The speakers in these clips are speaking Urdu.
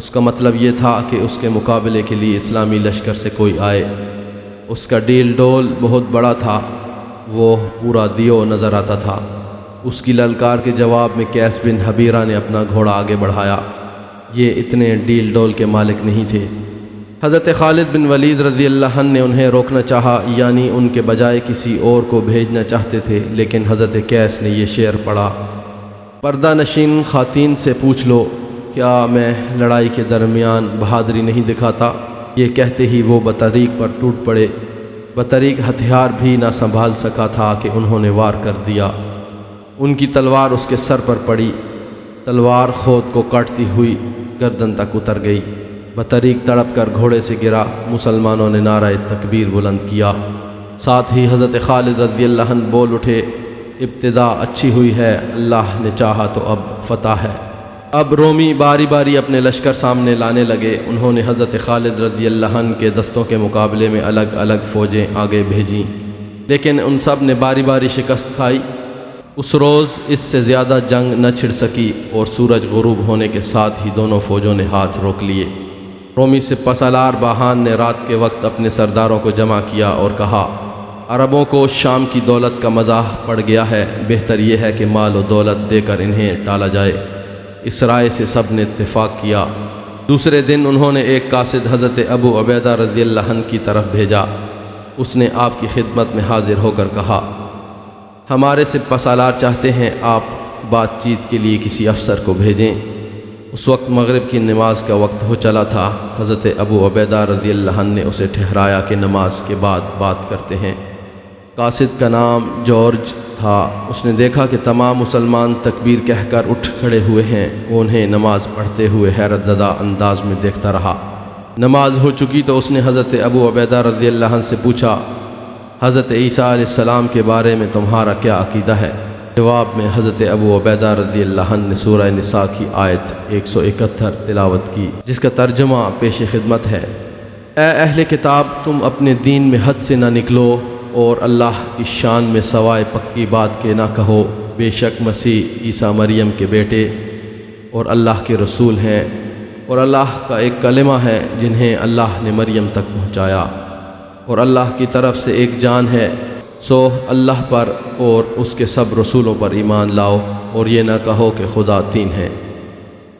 اس کا مطلب یہ تھا کہ اس کے مقابلے کے لیے اسلامی لشکر سے کوئی آئے۔ اس کا ڈیل ڈول بہت بڑا تھا، وہ پورا دیو نظر آتا تھا۔ اس کی للکار کے جواب میں قیس بن حبیرہ نے اپنا گھوڑا آگے بڑھایا۔ یہ اتنے ڈیل ڈول کے مالک نہیں تھے۔ حضرت خالد بن ولید رضی اللہ عنہ نے انہیں روکنا چاہا، یعنی ان کے بجائے کسی اور کو بھیجنا چاہتے تھے، لیکن حضرت قیس نے یہ شعر پڑھا: پردہ نشین خواتین سے پوچھ لو، کیا میں لڑائی کے درمیان بہادری نہیں دکھاتا؟ یہ کہتے ہی وہ بطریق پر ٹوٹ پڑے۔ بطریق ہتھیار بھی نہ سنبھال سکا تھا کہ انہوں نے وار کر دیا۔ ان کی تلوار اس کے سر پر پڑی، تلوار خود کو کاٹتی ہوئی گردن تک اتر گئی۔ بطریق تڑپ کر گھوڑے سے گرا۔ مسلمانوں نے نعرہ تکبیر بلند کیا۔ ساتھ ہی حضرت خالد رضی اللہ عنہ بول اٹھے: ابتدا اچھی ہوئی ہے، اللہ نے چاہا تو اب فتح ہے۔ اب رومی باری باری اپنے لشکر سامنے لانے لگے۔ انہوں نے حضرت خالد رضی اللہ عنہ کے دستوں کے مقابلے میں الگ الگ فوجیں آگے بھیجیں، لیکن ان سب نے باری باری شکست کھائی۔ اس روز اس سے زیادہ جنگ نہ چھڑ سکی اور سورج غروب ہونے کے ساتھ ہی دونوں فوجوں نے ہاتھ روک لیے۔ رومی سپہ سالار باہان نے رات کے وقت اپنے سرداروں کو جمع کیا اور کہا: عربوں کو شام کی دولت کا مزاح پڑ گیا ہے، بہتر یہ ہے کہ مال و دولت دے کر انہیں ٹالا جائے۔ اس رائے سے سب نے اتفاق کیا۔ دوسرے دن انہوں نے ایک قاصد حضرت ابو عبیدہ رضی اللہ عنہ کی طرف بھیجا۔ اس نے آپ کی خدمت میں حاضر ہو کر کہا: ہمارے سپہ سالار چاہتے ہیں آپ بات چیت کے لیے کسی افسر کو بھیجیں۔ اس وقت مغرب کی نماز کا وقت ہو چلا تھا۔ حضرت ابو عبیدہ رضی اللہ عنہ نے اسے ٹھہرایا کہ نماز کے بعد بات کرتے ہیں۔ قاصد کا نام جارج تھا۔ اس نے دیکھا کہ تمام مسلمان تکبیر کہہ کر اٹھ کھڑے ہوئے ہیں۔ وہ انہیں نماز پڑھتے ہوئے حیرت زدہ انداز میں دیکھتا رہا۔ نماز ہو چکی تو اس نے حضرت ابو عبیدہ رضی اللہ عنہ سے پوچھا: حضرت عیسیٰ علیہ السلام کے بارے میں تمہارا کیا عقیدہ ہے؟ جواب میں حضرت ابو عبیدہ رضی اللہ عنہ نے سورہ نساء کی آیت 171 تلاوت کی، جس کا ترجمہ پیش خدمت ہے: اے اہل کتاب، تم اپنے دین میں حد سے نہ نکلو اور اللہ کی شان میں سوائے پکی بات کے نہ کہو۔ بے شک مسیح عیسیٰ مریم کے بیٹے اور اللہ کے رسول ہیں، اور اللہ کا ایک کلمہ ہے جنہیں اللہ نے مریم تک پہنچایا، اور اللہ کی طرف سے ایک جان ہے۔ سو اللہ پر اور اس کے سب رسولوں پر ایمان لاؤ، اور یہ نہ کہو کہ خدا تین ہے۔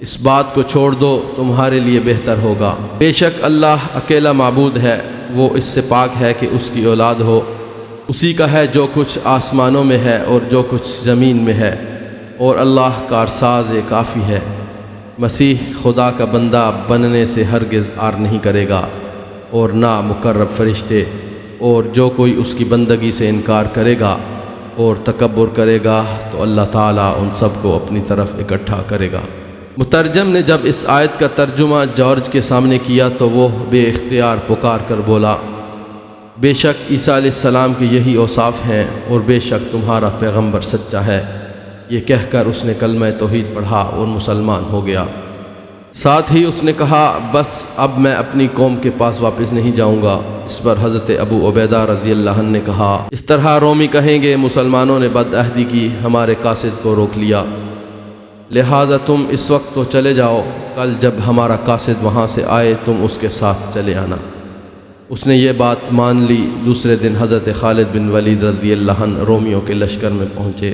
اس بات کو چھوڑ دو، تمہارے لیے بہتر ہوگا۔ بے شک اللہ اکیلا معبود ہے، وہ اس سے پاک ہے کہ اس کی اولاد ہو۔ اسی کا ہے جو کچھ آسمانوں میں ہے اور جو کچھ زمین میں ہے، اور اللہ کارساز کافی ہے۔ مسیح خدا کا بندہ بننے سے ہرگز آر نہیں کرے گا، اور نہ مقرب فرشتے، اور جو کوئی اس کی بندگی سے انکار کرے گا اور تکبر کرے گا تو اللہ تعالیٰ ان سب کو اپنی طرف اکٹھا کرے گا۔ مترجم نے جب اس آیت کا ترجمہ جارج کے سامنے کیا تو وہ بے اختیار پکار کر بولا: بے شک عیسیٰ علیہ السلام کے یہی اوصاف ہیں، اور بے شک تمہارا پیغمبر سچا ہے۔ یہ کہہ کر اس نے کلمہ توحید پڑھا اور مسلمان ہو گیا۔ ساتھ ہی اس نے کہا: بس اب میں اپنی قوم کے پاس واپس نہیں جاؤں گا۔ اس پر حضرت ابو عبیدہ رضی اللہ عنہ نے کہا: اس طرح رومی کہیں گے مسلمانوں نے بد عہدی کی، ہمارے قاصد کو روک لیا، لہذا تم اس وقت تو چلے جاؤ، کل جب ہمارا قاصد وہاں سے آئے تم اس کے ساتھ چلے آنا۔ اس نے یہ بات مان لی۔ دوسرے دن حضرت خالد بن ولید رضی اللہ عنہ رومیوں کے لشکر میں پہنچے۔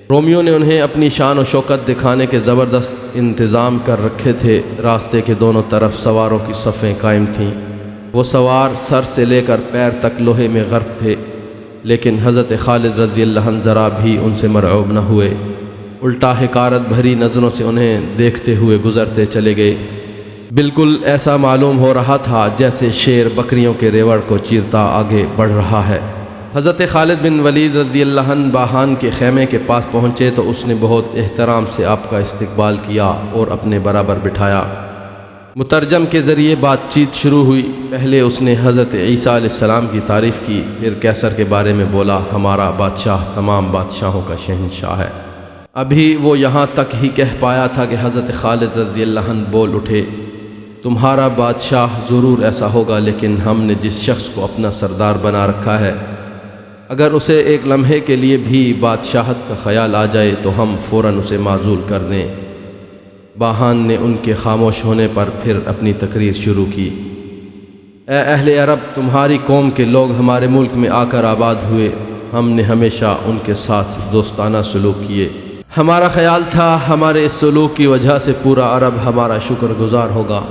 رومیوں نے انہیں اپنی شان و شوکت دکھانے کے زبردست انتظام کر رکھے تھے۔ راستے کے دونوں طرف سواروں کی صفیں قائم تھیں۔ وہ سوار سر سے لے کر پیر تک لوہے میں غرق تھے، لیکن حضرت خالد رضی اللہ عنہ ذرا بھی ان سے مرعوب نہ ہوئے، الٹا حقارت بھری نظروں سے انہیں دیکھتے ہوئے گزرتے چلے گئے۔ بالکل ایسا معلوم ہو رہا تھا جیسے شیر بکریوں کے ریوڑ کو چیرتا آگے بڑھ رہا ہے۔ حضرت خالد بن ولید رضی اللہ عنہ باہان کے خیمے کے پاس پہنچے تو اس نے بہت احترام سے آپ کا استقبال کیا اور اپنے برابر بٹھایا۔ مترجم کے ذریعے بات چیت شروع ہوئی۔ پہلے اس نے حضرت عیسیٰ علیہ السلام کی تعریف کی، پھر قیصر کے بارے میں بولا: ہمارا بادشاہ تمام بادشاہوں کا شہنشاہ ہے۔ ابھی وہ یہاں تک ہی کہہ پایا تھا کہ حضرت خالد رضی اللہ عنہ بول اٹھے: تمہارا بادشاہ ضرور ایسا ہوگا، لیکن ہم نے جس شخص کو اپنا سردار بنا رکھا ہے، اگر اسے ایک لمحے کے لیے بھی بادشاہت کا خیال آ جائے تو ہم فوراً اسے معزول کر دیں۔ باہان نے ان کے خاموش ہونے پر پھر اپنی تقریر شروع کی۔ اے اہل عرب، تمہاری قوم کے لوگ ہمارے ملک میں آ کر آباد ہوئے، ہم نے ہمیشہ ان کے ساتھ دوستانہ سلوک کیے۔ ہمارا خیال تھا ہمارے اس سلوک کی وجہ سے پورا عرب ہمارا شکر گزار ہوگا،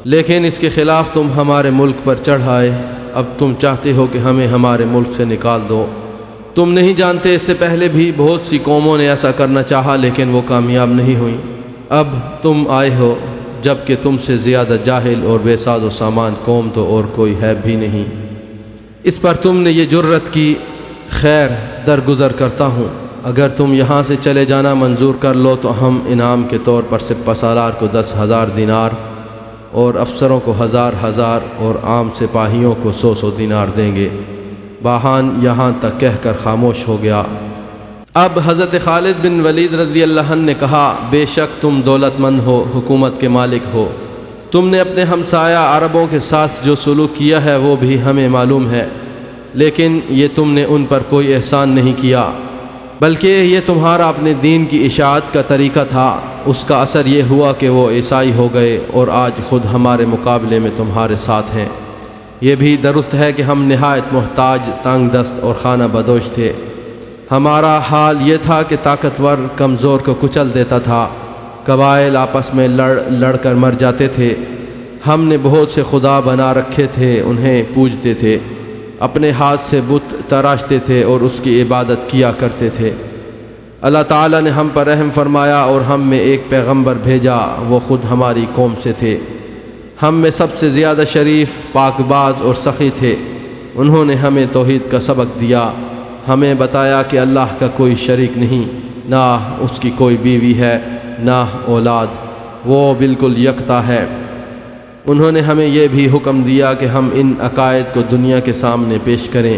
لیکن اس کے خلاف تم ہمارے ملک پر چڑھ آئے۔ اب تم چاہتے ہو کہ ہمیں ہمارے ملک سے نکال دو۔ تم نہیں جانتے اس سے پہلے بھی بہت سی قوموں نے ایسا کرنا چاہا لیکن وہ کامیاب نہیں ہوئیں۔ اب تم آئے ہو جب کہ تم سے زیادہ جاہل اور بے ساز و سامان قوم تو اور کوئی ہے بھی نہیں۔ اس پر تم نے یہ جرت کی، خیر درگزر کرتا ہوں، اگر تم یہاں سے چلے جانا منظور کر لو تو ہم انعام کے طور پر سپہ سالار کو 10,000 دینار اور افسروں کو 1,000 اور عام سپاہیوں کو 100 دینار دیں گے۔ باہان یہاں تک کہہ کر خاموش ہو گیا۔ اب حضرت خالد بن ولید رضی اللہ عنہ نے کہا، بے شک تم دولت مند ہو، حکومت کے مالک ہو، تم نے اپنے ہمسایہ عربوں کے ساتھ جو سلوک کیا ہے وہ بھی ہمیں معلوم ہے، لیکن یہ تم نے ان پر کوئی احسان نہیں کیا، بلکہ یہ تمہارا اپنے دین کی اشاعت کا طریقہ تھا۔ اس کا اثر یہ ہوا کہ وہ عیسائی ہو گئے اور آج خود ہمارے مقابلے میں تمہارے ساتھ ہیں۔ یہ بھی درست ہے کہ ہم نہایت محتاج، تنگ دست اور خانہ بدوش تھے۔ ہمارا حال یہ تھا کہ طاقتور کمزور کو کچل دیتا تھا، قبائل آپس میں لڑ کر مر جاتے تھے۔ ہم نے بہت سے خدا بنا رکھے تھے، انہیں پوجتے تھے، اپنے ہاتھ سے بت تراشتے تھے اور اس کی عبادت کیا کرتے تھے۔ اللہ تعالیٰ نے ہم پر رحم فرمایا اور ہم میں ایک پیغمبر بھیجا، وہ خود ہماری قوم سے تھے۔ ہم میں سب سے زیادہ شریف، پاک باز اور سخی تھے۔ انہوں نے ہمیں توحید کا سبق دیا، ہمیں بتایا کہ اللہ کا کوئی شریک نہیں، نہ اس کی کوئی بیوی ہے نہ اولاد، وہ بالکل یکتا ہے۔ انہوں نے ہمیں یہ بھی حکم دیا کہ ہم ان عقائد کو دنیا کے سامنے پیش کریں،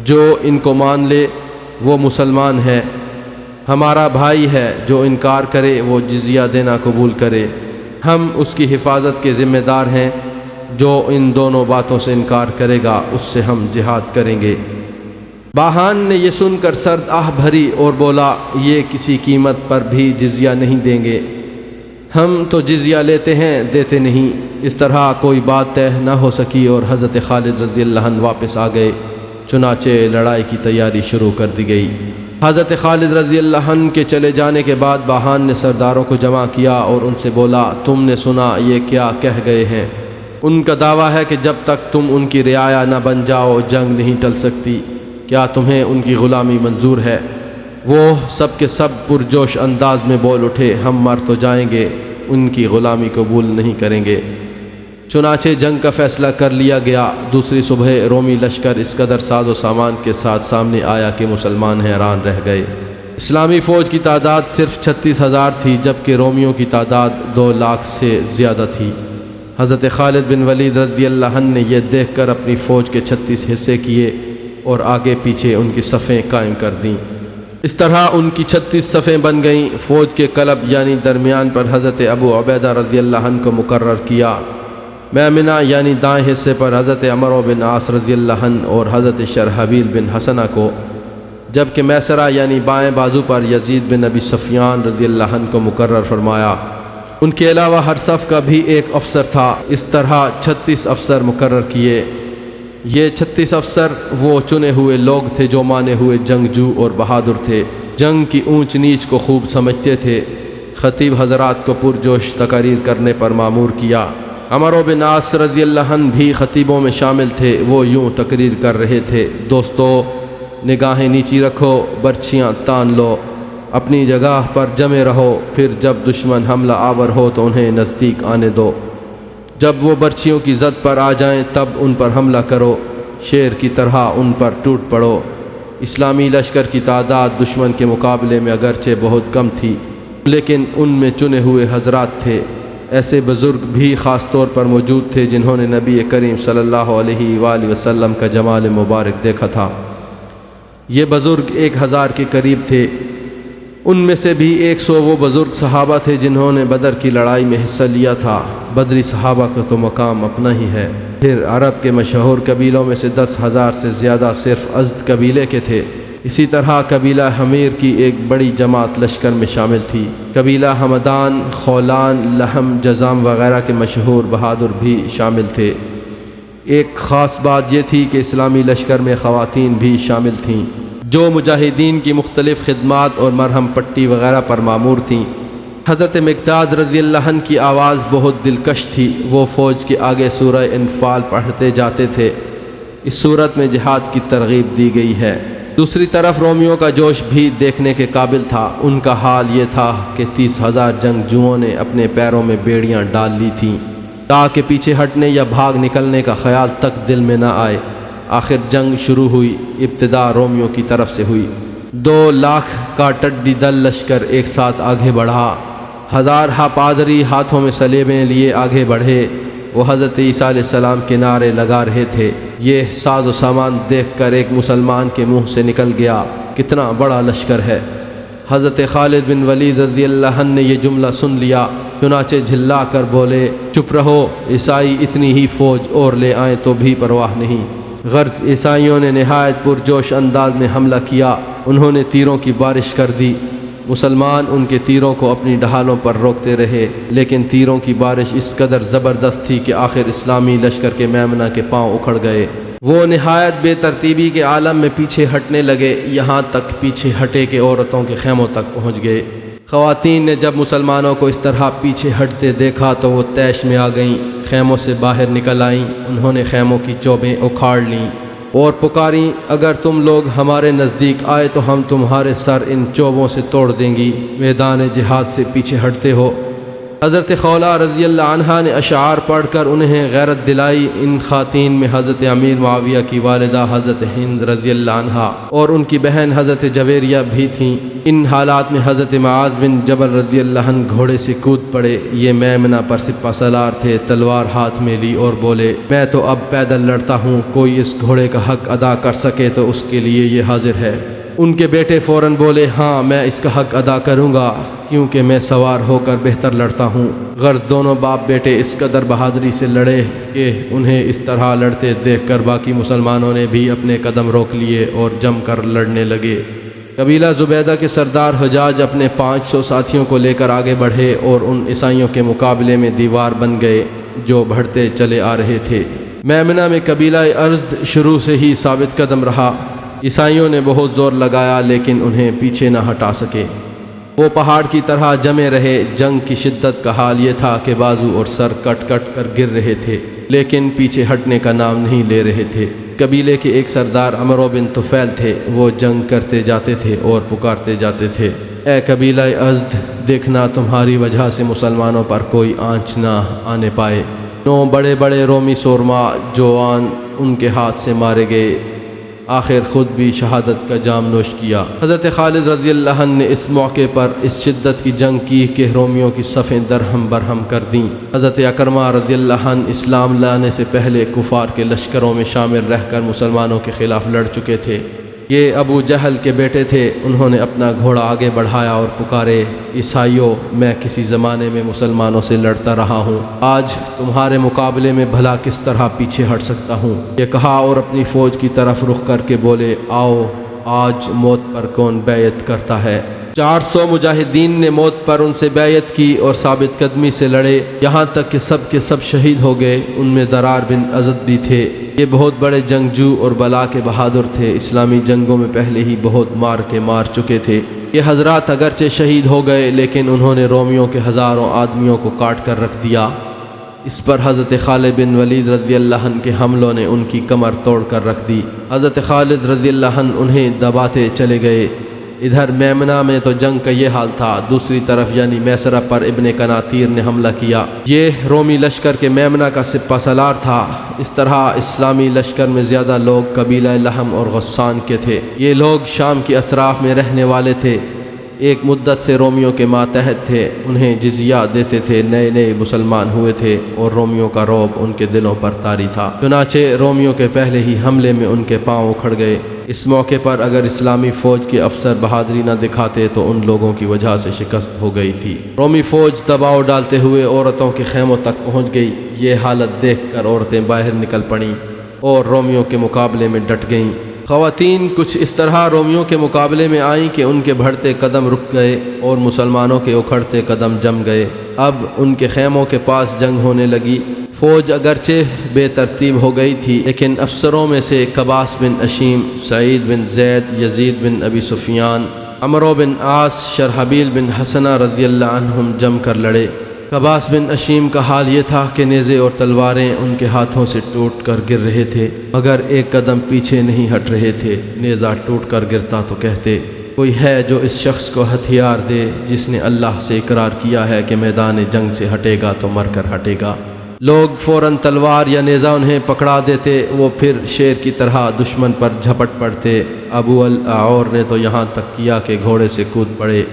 جو ان کو مان لے وہ مسلمان ہے، ہمارا بھائی ہے، جو انکار کرے وہ جزیہ دینا قبول کرے، ہم اس کی حفاظت کے ذمہ دار ہیں، جو ان دونوں باتوں سے انکار کرے گا اس سے ہم جہاد کریں گے۔ باہان نے یہ سن کر سرد آہ بھری اور بولا، یہ کسی قیمت پر بھی جزیہ نہیں دیں گے، ہم تو جزیہ لیتے ہیں دیتے نہیں۔ اس طرح کوئی بات طے نہ ہو سکی اور حضرت خالد رضی اللہ عنہ واپس آ گئے، چنانچہ لڑائی کی تیاری شروع کر دی گئی۔ حضرت خالد رضی اللہ عنہ کے چلے جانے کے بعد باہان نے سرداروں کو جمع کیا اور ان سے بولا، تم نے سنا یہ کیا کہہ گئے ہیں؟ ان کا دعویٰ ہے کہ جب تک تم ان کی رعایا نہ بن جاؤ جنگ نہیں ٹل سکتی۔ کیا تمہیں ان کی غلامی منظور ہے؟ وہ سب کے سب پرجوش انداز میں بول اٹھے، ہم مر تو جائیں گے، ان کی غلامی قبول نہیں کریں گے۔ چنانچہ جنگ کا فیصلہ کر لیا گیا۔ دوسری صبح رومی لشکر اس قدر ساز و سامان کے ساتھ سامنے آیا کہ مسلمان حیران رہ گئے۔ اسلامی فوج کی تعداد صرف 36,000 تھی، جبکہ رومیوں کی تعداد 2 لاکھ سے زیادہ تھی۔ حضرت خالد بن ولید رضی اللہ عنہ نے یہ دیکھ کر اپنی فوج کے 36 حصے کیے اور آگے پیچھے ان کی صفیں قائم کر دیں۔ اس طرح ان کی 36 صفیں بن گئیں۔ فوج کے قلب یعنی درمیان پر حضرت ابو عبیدہ رضی اللہ عنہ کو مقرر کیا، میمنہ یعنی دائیں حصے پر حضرت عمر بن عاص رضی اللہ عنہ اور حضرت شرحبیل بن حسنہ کو، جبکہ میسرہ یعنی بائیں بازو پر یزید بن ابی سفیان رضی اللہ عنہ کو مقرر فرمایا۔ ان کے علاوہ ہر صف کا بھی ایک افسر تھا۔ اس طرح 36 افسر مقرر کیے۔ یہ 36 افسر وہ چنے ہوئے لوگ تھے جو مانے ہوئے جنگجو اور بہادر تھے، جنگ کی اونچ نیچ کو خوب سمجھتے تھے۔ خطیب حضرات کو پرجوش تقاریر کرنے پر مامور کیا۔ عمر بن عاص رضی اللہ عنہ بھی خطیبوں میں شامل تھے۔ وہ یوں تقریر کر رہے تھے، دوستو نگاہیں نیچی رکھو، برچھیاں تان لو، اپنی جگہ پر جمے رہو، پھر جب دشمن حملہ آور ہو تو انہیں نزدیک آنے دو، جب وہ برچھیوں کی زد پر آ جائیں تب ان پر حملہ کرو، شیر کی طرح ان پر ٹوٹ پڑو۔ اسلامی لشکر کی تعداد دشمن کے مقابلے میں اگرچہ بہت کم تھی، لیکن ان میں چنے ہوئے حضرات تھے۔ ایسے بزرگ بھی خاص طور پر موجود تھے جنہوں نے نبی کریم صلی اللہ علیہ وآلہ وسلم کا جمال مبارک دیکھا تھا۔ یہ بزرگ 1000 کے قریب تھے۔ ان میں سے بھی 100 وہ بزرگ صحابہ تھے جنہوں نے بدر کی لڑائی میں حصہ لیا تھا۔ بدری صحابہ کا تو مقام اپنا ہی ہے۔ پھر عرب کے مشہور قبیلوں میں سے 10,000 سے زیادہ صرف ازد قبیلے کے تھے۔ اسی طرح قبیلہ حمیر کی ایک بڑی جماعت لشکر میں شامل تھی۔ قبیلہ حمدان، خولان، لحم، جزام وغیرہ کے مشہور بہادر بھی شامل تھے۔ ایک خاص بات یہ تھی کہ اسلامی لشکر میں خواتین بھی شامل تھیں جو مجاہدین کی مختلف خدمات اور مرہم پٹی وغیرہ پر مامور تھیں۔ حضرت مقداد رضی اللہ عنہ کی آواز بہت دلکش تھی۔ وہ فوج کے آگے سورہ انفال پڑھتے جاتے تھے۔ اس صورت میں جہاد کی ترغیب دی گئی ہے۔ دوسری طرف رومیوں کا جوش بھی دیکھنے کے قابل تھا۔ ان کا حال یہ تھا کہ 30,000 جنگجوؤں نے اپنے پیروں میں بیڑیاں ڈال لی تھیں تاکہ پیچھے ہٹنے یا بھاگ نکلنے کا خیال تک دل میں نہ آئے۔ آخر جنگ شروع ہوئی۔ ابتدا رومیوں کی طرف سے ہوئی۔ 2 لاکھ کا ٹڈی دل لشکر ایک ساتھ آگے بڑھا۔ 1000 پادری ہاتھوں میں صلیبیں لیے آگے بڑھے۔ وہ حضرت عیسیٰ علیہ السلام کے نعرے لگا رہے تھے۔ یہ ساز و سامان دیکھ کر ایک مسلمان کے منہ سے نکل گیا، کتنا بڑا لشکر ہے۔ حضرت خالد بن ولید رضی اللہ عنہ نے یہ جملہ سن لیا، چنانچہ جھلا کر بولے، چپ رہو، عیسائی اتنی ہی فوج اور لے آئیں تو بھی پرواہ نہیں۔ غرض عیسائیوں نے نہایت پرجوش انداز میں حملہ کیا۔ انہوں نے تیروں کی بارش کر دی۔ مسلمان ان کے تیروں کو اپنی ڈھالوں پر روکتے رہے، لیکن تیروں کی بارش اس قدر زبردست تھی کہ آخر اسلامی لشکر کے میمنہ کے پاؤں اکھڑ گئے۔ وہ نہایت بے ترتیبی کے عالم میں پیچھے ہٹنے لگے، یہاں تک پیچھے ہٹے کہ عورتوں کے خیموں تک پہنچ گئے۔ خواتین نے جب مسلمانوں کو اس طرح پیچھے ہٹتے دیکھا تو وہ طیش میں آ گئیں، خیموں سے باہر نکل آئیں۔ انہوں نے خیموں کی چوبیں اکھاڑ لیں اور پکاریں، اگر تم لوگ ہمارے نزدیک آئے تو ہم تمہارے سر ان چوبوں سے توڑ دیں گی، میدان جہاد سے پیچھے ہٹتے ہو۔ حضرت خولہ رضی اللہ عنہا نے اشعار پڑھ کر انہیں غیرت دلائی۔ ان خواتین میں حضرت امیر معاویہ کی والدہ حضرت ہند رضی اللہ عنہا اور ان کی بہن حضرت جویریہ بھی تھیں۔ ان حالات میں حضرت معاذ بن جبل رضی اللہ عنہ گھوڑے سے کود پڑے۔ یہ میمنہ پر سپہ سالار تھے، تلوار ہاتھ میں لی اور بولے، میں تو اب پیدل لڑتا ہوں، کوئی اس گھوڑے کا حق ادا کر سکے تو اس کے لیے یہ حاضر ہے۔ ان کے بیٹے فوراً بولے، ہاں میں اس کا حق ادا کروں گا کیونکہ میں سوار ہو کر بہتر لڑتا ہوں۔ غرض دونوں باپ بیٹے اس قدر بہادری سے لڑے کہ انہیں اس طرح لڑتے دیکھ کر باقی مسلمانوں نے بھی اپنے قدم روک لیے اور جم کر لڑنے لگے۔ قبیلہ زبیدہ کے سردار حجاج اپنے 500 ساتھیوں کو لے کر آگے بڑھے اور ان عیسائیوں کے مقابلے میں دیوار بن گئے جو بڑھتے چلے آ رہے تھے۔ میمنہ میں قبیلہ ارد شروع سے ہی ثابت قدم رہا۔ عیسائیوں نے بہت زور لگایا لیکن انہیں پیچھے نہ ہٹا سکے۔ وہ پہاڑ کی طرح جمے رہے۔ جنگ کی شدت کا حال یہ تھا کہ بازو اور سر کٹ کٹ کر گر رہے تھے لیکن پیچھے ہٹنے کا نام نہیں لے رہے تھے۔ قبیلے کے ایک سردار عمرو بن طفیل تھے۔ وہ جنگ کرتے جاتے تھے اور پکارتے جاتے تھے، اے قبیلہ ازد، دیکھنا تمہاری وجہ سے مسلمانوں پر کوئی آنچ نہ آنے پائے۔ 9 بڑے بڑے رومی سورما جوان ان کے ہاتھ سے مارے گئے۔ آخر خود بھی شہادت کا جام نوش کیا۔ حضرت خالد رضی اللہ عنہ نے اس موقع پر اس شدت کی جنگ کی کہ رومیوں کی صفیں درہم برہم کر دیں۔ حضرت اکرمہ رضی اللہ عنہ اسلام لانے سے پہلے کفار کے لشکروں میں شامل رہ کر مسلمانوں کے خلاف لڑ چکے تھے۔ یہ ابو جہل کے بیٹے تھے۔ انہوں نے اپنا گھوڑا آگے بڑھایا اور پکارے، عیسائیوں، میں کسی زمانے میں مسلمانوں سے لڑتا رہا ہوں، آج تمہارے مقابلے میں بھلا کس طرح پیچھے ہٹ سکتا ہوں۔ یہ کہا اور اپنی فوج کی طرف رخ کر کے بولے، آؤ آج موت پر کون بیعت کرتا ہے۔ 400 مجاہدین نے موت پر ان سے بیعت کی اور ثابت قدمی سے لڑے، یہاں تک کہ سب کے سب شہید ہو گئے۔ ان میں ضرار بن ازد بھی تھے۔ یہ بہت بڑے جنگجو اور بلا کے بہادر تھے، اسلامی جنگوں میں پہلے ہی بہت مار چکے تھے۔ یہ حضرات اگرچہ شہید ہو گئے لیکن انہوں نے رومیوں کے ہزاروں آدمیوں کو کاٹ کر رکھ دیا۔ اس پر حضرت خالد بن ولید رضی اللہ عنہ کے حملوں نے ان کی کمر توڑ کر رکھ دی۔ حضرت خالد رضی اللہ عنہ انہیں دباتے چلے گئے۔ ادھر میمنہ میں تو جنگ کا یہ حال تھا، دوسری طرف یعنی میسرہ پر ابن کناتیر نے حملہ کیا۔ یہ رومی لشکر کے میمنہ کا سپہ سالار تھا۔ اس طرح اسلامی لشکر میں زیادہ لوگ قبیلہ لحم اور غسان کے تھے۔ یہ لوگ شام کے اطراف میں رہنے والے تھے، ایک مدت سے رومیوں کے ماتحت تھے، انہیں جزیہ دیتے تھے، نئے مسلمان ہوئے تھے اور رومیوں کا رعب ان کے دلوں پر طاری تھا، چنانچہ رومیوں کے پہلے ہی حملے میں ان کے پاؤں اکھڑ گئے۔ اس موقع پر اگر اسلامی فوج کے افسر بہادری نہ دکھاتے تو ان لوگوں کی وجہ سے شکست ہو گئی تھی۔ رومی فوج دباؤ ڈالتے ہوئے عورتوں کے خیموں تک پہنچ گئی۔ یہ حالت دیکھ کر عورتیں باہر نکل پڑیں اور رومیوں کے مقابلے میں ڈٹ گئیں۔ خواتین کچھ اس طرح رومیوں کے مقابلے میں آئیں کہ ان کے بڑھتے قدم رک گئے اور مسلمانوں کے اکھڑتے قدم جم گئے۔ اب ان کے خیموں کے پاس جنگ ہونے لگی۔ فوج اگرچہ بے ترتیب ہو گئی تھی، لیکن افسروں میں سے قباس بن اشیم، سعید بن زید، یزید بن ابی سفیان، عمرو بن عاص، شرحبیل بن حسنہ رضی اللہ عنہم جم کر لڑے۔ قباس بن اشیم کا حال یہ تھا کہ نیزے اور تلواریں ان کے ہاتھوں سے ٹوٹ کر گر رہے تھے، مگر ایک قدم پیچھے نہیں ہٹ رہے تھے۔ نیزہ ٹوٹ کر گرتا تو کہتے، کوئی ہے جو اس شخص کو ہتھیار دے جس نے اللہ سے اقرار کیا ہے کہ میدان جنگ سے ہٹے گا تو مر کر ہٹے گا۔ لوگ فوراً تلوار یا نیزہ انہیں پکڑا دیتے، وہ پھر شیر کی طرح دشمن پر جھپٹ پڑتے۔ ابو الاعور نے تو یہاں تک کیا کہ گھوڑے سے کود پڑے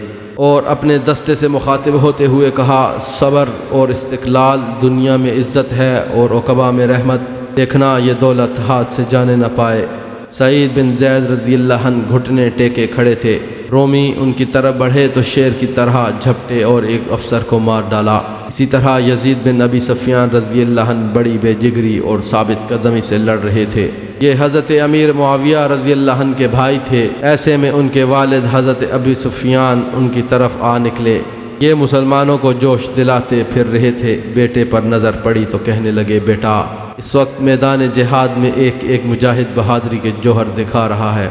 اور اپنے دستے سے مخاطب ہوتے ہوئے کہا، صبر اور استقلال دنیا میں عزت ہے اور عقبہ میں رحمت، دیکھنا یہ دولت ہاتھ سے جانے نہ پائے۔ سعید بن زید رضی اللہ عنہ گھٹنے ٹیکے کھڑے تھے۔ رومی ان کی طرف بڑھے تو شیر کی طرح جھپٹے اور ایک افسر کو مار ڈالا۔ اسی طرح یزید بن ابی سفیان رضی اللہ عنہ بڑی بے جگری اور ثابت قدمی سے لڑ رہے تھے۔ یہ حضرت امیر معاویہ رضی اللہ عنہ کے بھائی تھے۔ ایسے میں ان کے والد حضرت ابی سفیان ان کی طرف آ نکلے۔ یہ مسلمانوں کو جوش دلاتے پھر رہے تھے۔ بیٹے پر نظر پڑی تو کہنے لگے، بیٹا، اس وقت میدان جہاد میں ایک ایک مجاہد بہادری کے جوہر دکھا رہا ہے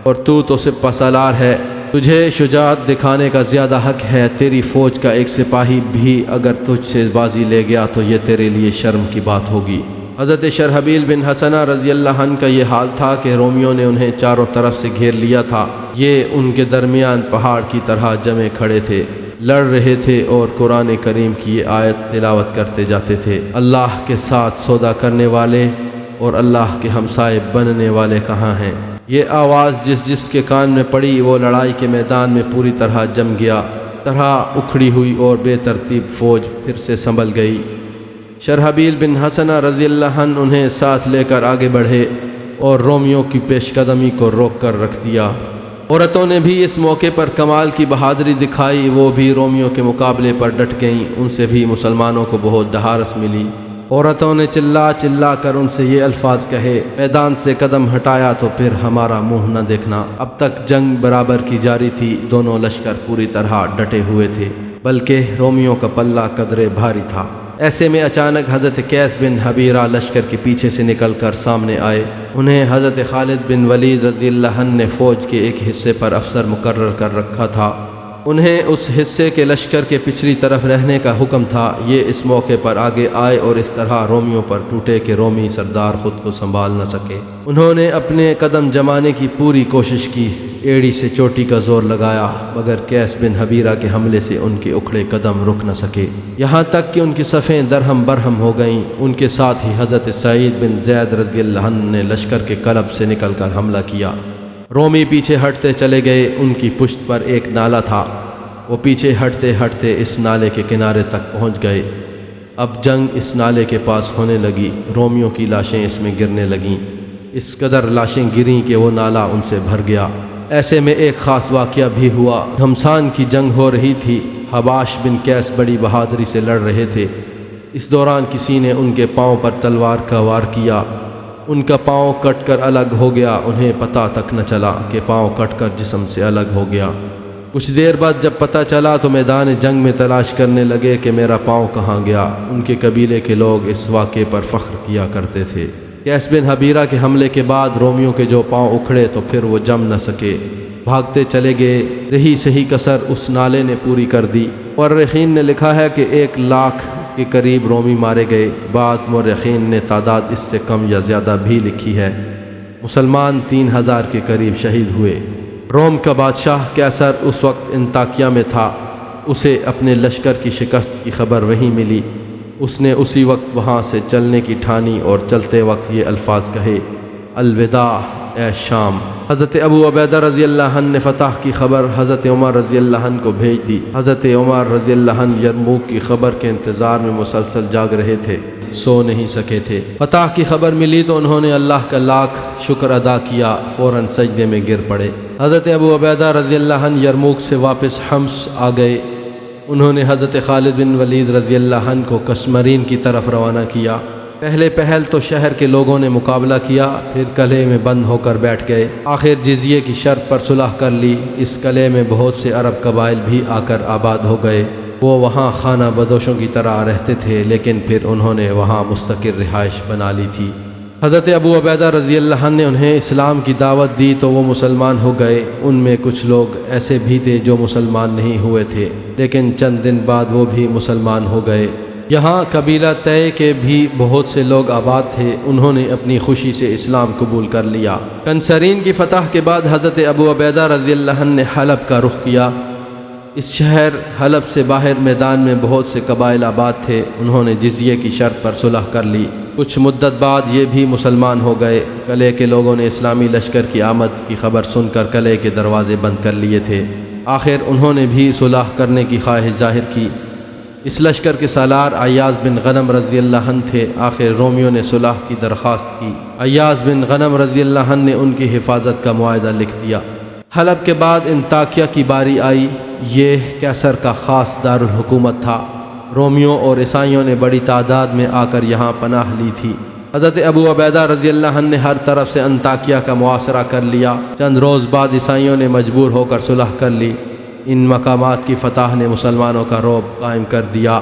اور تو سپہ سالار ہے۔ تجھے شجاعت دکھانے کا زیادہ حق ہے۔ تیری فوج کا ایک سپاہی بھی اگر تجھ سے بازی لے گیا تو یہ تیرے لیے شرم کی بات ہوگی۔ حضرت شرحبیل بن حسنہ رضی اللہ عنہ کا یہ حال تھا کہ رومیوں نے انہیں چاروں طرف سے گھیر لیا تھا۔ یہ ان کے درمیان پہاڑ کی طرح جمے کھڑے تھے، لڑ رہے تھے اور قرآن کریم کی یہ آیت تلاوت کرتے جاتے تھے، اللہ کے ساتھ سودا کرنے والے اور اللہ کے ہمسائے بننے والے کہاں ہیں؟ یہ آواز جس کے کان میں پڑی وہ لڑائی کے میدان میں پوری طرح جم گیا۔ طرح اکھڑی ہوئی اور بے ترتیب فوج پھر سے سنبھل گئی۔ شرحبیل بن حسنہ رضی اللہ عنہ انہیں ساتھ لے کر آگے بڑھے اور رومیوں کی پیش قدمی کو روک کر رکھ دیا۔ عورتوں نے بھی اس موقع پر کمال کی بہادری دکھائی، وہ بھی رومیوں کے مقابلے پر ڈٹ گئیں۔ ان سے بھی مسلمانوں کو بہت ڈھارس ملی۔ عورتوں نے چلا کر ان سے یہ الفاظ کہے، میدان سے قدم ہٹایا تو پھر ہمارا منہ نہ دیکھنا۔ اب تک جنگ برابر کی جاری تھی، دونوں لشکر پوری طرح ڈٹے ہوئے تھے، بلکہ رومیوں کا پلہ قدرے بھاری تھا۔ ایسے میں اچانک حضرت قیس بن حبیرہ لشکر کے پیچھے سے نکل کر سامنے آئے۔ انہیں حضرت خالد بن ولید رضی اللہ عنہ نے فوج کے ایک حصے پر افسر مقرر کر رکھا تھا۔ انہیں اس حصے کے لشکر کے پچھلی طرف رہنے کا حکم تھا۔ یہ اس موقع پر آگے آئے اور اس طرح رومیوں پر ٹوٹے کہ رومی سردار خود کو سنبھال نہ سکے۔ انہوں نے اپنے قدم جمانے کی پوری کوشش کی، ایڑی سے چوٹی کا زور لگایا، مگر قیس بن حبیرہ کے حملے سے ان کے اکھڑے قدم رک نہ سکے، یہاں تک کہ ان کی صفیں درہم برہم ہو گئیں۔ ان کے ساتھ ہی حضرت سعید بن زید رضی اللہ عنہ نے لشکر کے قلب سے نکل کر حملہ کیا۔ رومی پیچھے ہٹتے چلے گئے۔ ان کی پشت پر ایک نالا تھا، وہ پیچھے ہٹتے ہٹتے اس نالے کے کنارے تک پہنچ گئے۔ اب جنگ اس نالے کے پاس ہونے لگی، رومیوں کی لاشیں اس میں گرنے لگیں۔ اس قدر لاشیں گریں کہ وہ نالا ان سے بھر گیا۔ ایسے میں ایک خاص واقعہ بھی ہوا۔ گھمسان کی جنگ ہو رہی تھی، حباش بن قیس بڑی بہادری سے لڑ رہے تھے۔ اس دوران کسی نے ان کے پاؤں پر تلوار کا وار کیا، ان کا پاؤں کٹ کر الگ ہو گیا۔ انہیں پتہ تک نہ چلا کہ پاؤں کٹ کر جسم سے الگ ہو گیا۔ کچھ دیر بعد جب پتہ چلا تو میدان جنگ میں تلاش کرنے لگے کہ میرا پاؤں کہاں گیا۔ ان کے قبیلے کے لوگ اس واقعے پر فخر کیا کرتے تھے۔ قیس بن حبیرہ کے حملے کے بعد رومیوں کے جو پاؤں اکھڑے تو پھر وہ جم نہ سکے، بھاگتے چلے گئے۔ رہی صحیح کسر اس نالے نے پوری کر دی۔ مورخین نے لکھا ہے کہ 1,00,000 کے قریب رومی مارے گئے۔ بعض مورخین نے تعداد اس سے کم یا زیادہ بھی لکھی ہے۔ مسلمان 3,000 کے قریب شہید ہوئے۔ روم کا بادشاہ قیصر اس وقت انطاکیہ میں تھا۔ اسے اپنے لشکر کی شکست کی خبر وہیں ملی۔ اس نے اسی وقت وہاں سے چلنے کی ٹھانی اور چلتے وقت یہ الفاظ کہے، الوداع اے شام۔ حضرت ابو عبیدہ رضی اللہ عنہ نے فتح کی خبر حضرت عمر رضی اللہ عنہ کو بھیج دی۔ حضرت عمر رضی اللہ عنہ یرموک کی خبر کے انتظار میں مسلسل جاگ رہے تھے، سو نہیں سکے تھے۔ فتح کی خبر ملی تو انہوں نے اللہ کا لاکھ شکر ادا کیا، فوراً سجدے میں گر پڑے۔ حضرت ابو عبیدہ رضی اللہ عنہ یرموک سے واپس حمص آ گئے۔ انہوں نے حضرت خالد بن ولید رضی اللہ عنہ کو کشمرین کی طرف روانہ کیا۔ پہلے پہل تو شہر کے لوگوں نے مقابلہ کیا، پھر قلعے میں بند ہو کر بیٹھ گئے، آخر جزیے کی شرط پر صلح کر لی۔ اس قلعے میں بہت سے عرب قبائل بھی آ کر آباد ہو گئے، وہ وہاں خانہ بدوشوں کی طرح رہتے تھے، لیکن پھر انہوں نے وہاں مستقر رہائش بنا لی تھی۔ حضرت ابو عبیدہ رضی اللہ عنہ نے انہیں اسلام کی دعوت دی تو وہ مسلمان ہو گئے۔ ان میں کچھ لوگ ایسے بھی تھے جو مسلمان نہیں ہوئے تھے، لیکن چند دن بعد وہ بھی مسلمان ہو گئے۔ یہاں قبیلہ طے کے بھی بہت سے لوگ آباد تھے، انہوں نے اپنی خوشی سے اسلام قبول کر لیا۔ کنسرین کی فتح کے بعد حضرت ابو عبیدہ رضی اللہ عنہ نے حلب کا رخ کیا۔ اس شہر حلب سے باہر میدان میں بہت سے قبائل آباد تھے، انہوں نے جزیے کی شرط پر صلح کر لی۔ کچھ مدت بعد یہ بھی مسلمان ہو گئے۔ قلعے کے لوگوں نے اسلامی لشکر کی آمد کی خبر سن کر قلعے کے دروازے بند کر لیے تھے، آخر انہوں نے بھی صلح کرنے کی خواہش ظاہر کی۔ اس لشکر کے سالار عیاض بن غنم رضی اللہ عنہ تھے، آخر رومیوں نے صلح کی درخواست کی۔ عیاض بن غنم رضی اللہ عنہ نے ان کی حفاظت کا معاہدہ لکھ دیا۔ حلب کے بعد انطاکیہ کی باری آئی، یہ کیسر کا خاص دارالحکومت تھا۔ رومیوں اور عیسائیوں نے بڑی تعداد میں آ کر یہاں پناہ لی تھی۔ حضرت ابو عبیدہ رضی اللہ عنہ نے ہر طرف سے انطاکیہ کا محاصرہ کر لیا۔ چند روز بعد عیسائیوں نے مجبور ہو کر صلح کر لی۔ ان مقامات کی فتح نے مسلمانوں کا رعب قائم کر دیا۔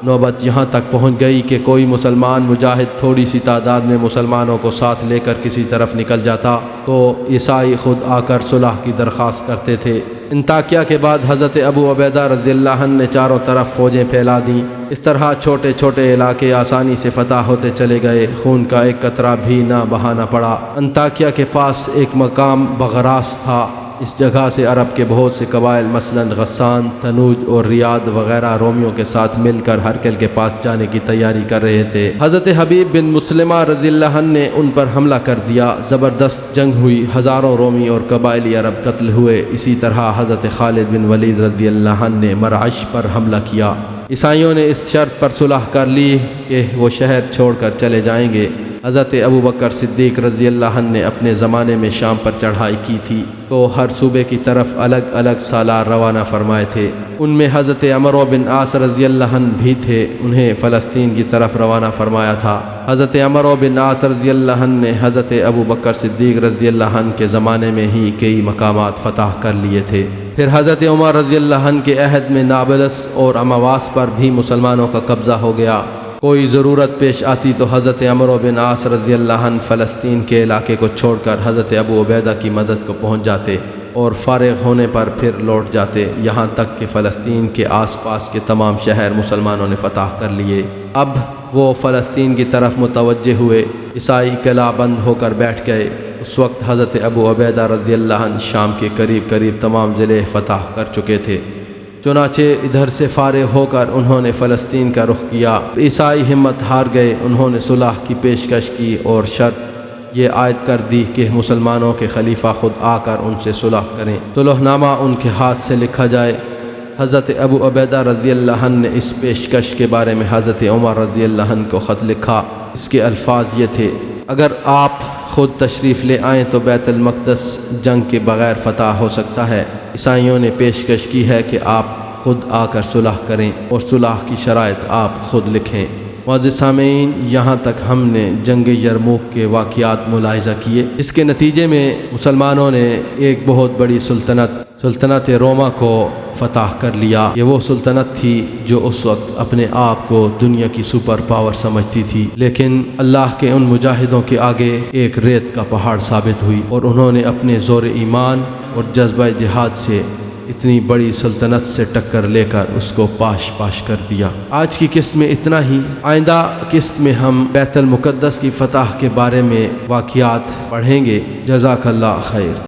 نوبت یہاں تک پہنچ گئی کہ کوئی مسلمان مجاہد تھوڑی سی تعداد میں مسلمانوں کو ساتھ لے کر کسی طرف نکل جاتا تو عیسائی خود آ کر صلح کی درخواست کرتے تھے۔ انطاکیہ کے بعد حضرت ابو عبیدہ رضی اللہ عنہ نے چاروں طرف فوجیں پھیلا دیں۔ اس طرح چھوٹے چھوٹے علاقے آسانی سے فتح ہوتے چلے گئے، خون کا ایک قطرہ بھی نہ بہانا پڑا۔ انطاکیہ کے پاس ایک مقام بغراس تھا، اس جگہ سے عرب کے بہت سے قبائل مثلاً غسان، تنوج اور ریاض وغیرہ رومیوں کے ساتھ مل کر ہرکل کے پاس جانے کی تیاری کر رہے تھے۔ حضرت حبیب بن مسلمہ رضی اللہ عنہ نے ان پر حملہ کر دیا، زبردست جنگ ہوئی، ہزاروں رومی اور قبائلی عرب قتل ہوئے۔ اسی طرح حضرت خالد بن ولید رضی اللہ عنہ نے مرعش پر حملہ کیا۔ عیسائیوں نے اس شرط پر صلح کر لی کہ وہ شہر چھوڑ کر چلے جائیں گے۔ حضرت ابو بکر صدیق رضی اللہ عنہ نے اپنے زمانے میں شام پر چڑھائی کی تھی تو ہر صوبے کی طرف الگ الگ سالار روانہ فرمائے تھے۔ ان میں حضرت عمرو بن عاص رضی اللہ عنہ بھی تھے، انہیں فلسطین کی طرف روانہ فرمایا تھا۔ حضرت عمرو بن عاص رضی اللہ عنہ نے حضرت ابو بکر صدیق رضی اللہ عنہ کے زمانے میں ہی کئی مقامات فتح کر لیے تھے۔ پھر حضرت عمر رضی اللہ عنہ کے عہد میں نابلس اور امواس پر بھی مسلمانوں کا قبضہ ہو گیا۔ کوئی ضرورت پیش آتی تو حضرت عمرو بن عاص رضی اللہ عنہ فلسطین کے علاقے کو چھوڑ کر حضرت ابو عبیدہ کی مدد کو پہنچ جاتے اور فارغ ہونے پر پھر لوٹ جاتے، یہاں تک کہ فلسطین کے آس پاس کے تمام شہر مسلمانوں نے فتح کر لیے۔ اب وہ فلسطین کی طرف متوجہ ہوئے، عیسائی قلعہ بند ہو کر بیٹھ گئے۔ اس وقت حضرت ابو عبیدہ رضی اللہ عنہ شام کے قریب قریب تمام ضلع فتح کر چکے تھے، چنانچہ ادھر سے فارغ ہو کر انہوں نے فلسطین کا رخ کیا۔ عیسائی ہمت ہار گئے، انہوں نے صلح کی پیشکش کی اور شرط یہ عائد کر دی کہ مسلمانوں کے خلیفہ خود آ کر ان سے صلح کریں، صلح نامہ ان کے ہاتھ سے لکھا جائے۔ حضرت ابو عبیدہ رضی اللہ عنہ نے اس پیشکش کے بارے میں حضرت عمر رضی اللہ عنہ کو خط لکھا۔ اس کے الفاظ یہ تھے: اگر آپ خود تشریف لے آئیں تو بیت المقدس جنگ کے بغیر فتح ہو سکتا ہے۔ عیسائیوں نے پیشکش کی ہے کہ آپ خود آ کر صلح کریں اور صلح کی شرائط آپ خود لکھیں۔ معزز سامعین، یہاں تک ہم نے جنگ یرموک کے واقعات ملاحظہ کیے، اس کے نتیجے میں مسلمانوں نے ایک بہت بڑی سلطنت روما کو فتح کر لیا۔ یہ وہ سلطنت تھی جو اس وقت اپنے آپ کو دنیا کی سپر پاور سمجھتی تھی، لیکن اللہ کے ان مجاہدوں کے آگے ایک ریت کا پہاڑ ثابت ہوئی اور انہوں نے اپنے زور ایمان اور جذبہ جہاد سے اتنی بڑی سلطنت سے ٹکر لے کر اس کو پاش پاش کر دیا۔ آج کی قسط میں اتنا ہی، آئندہ قسط میں ہم بیت المقدس کی فتح کے بارے میں واقعات پڑھیں گے۔ جزاک اللہ خیر۔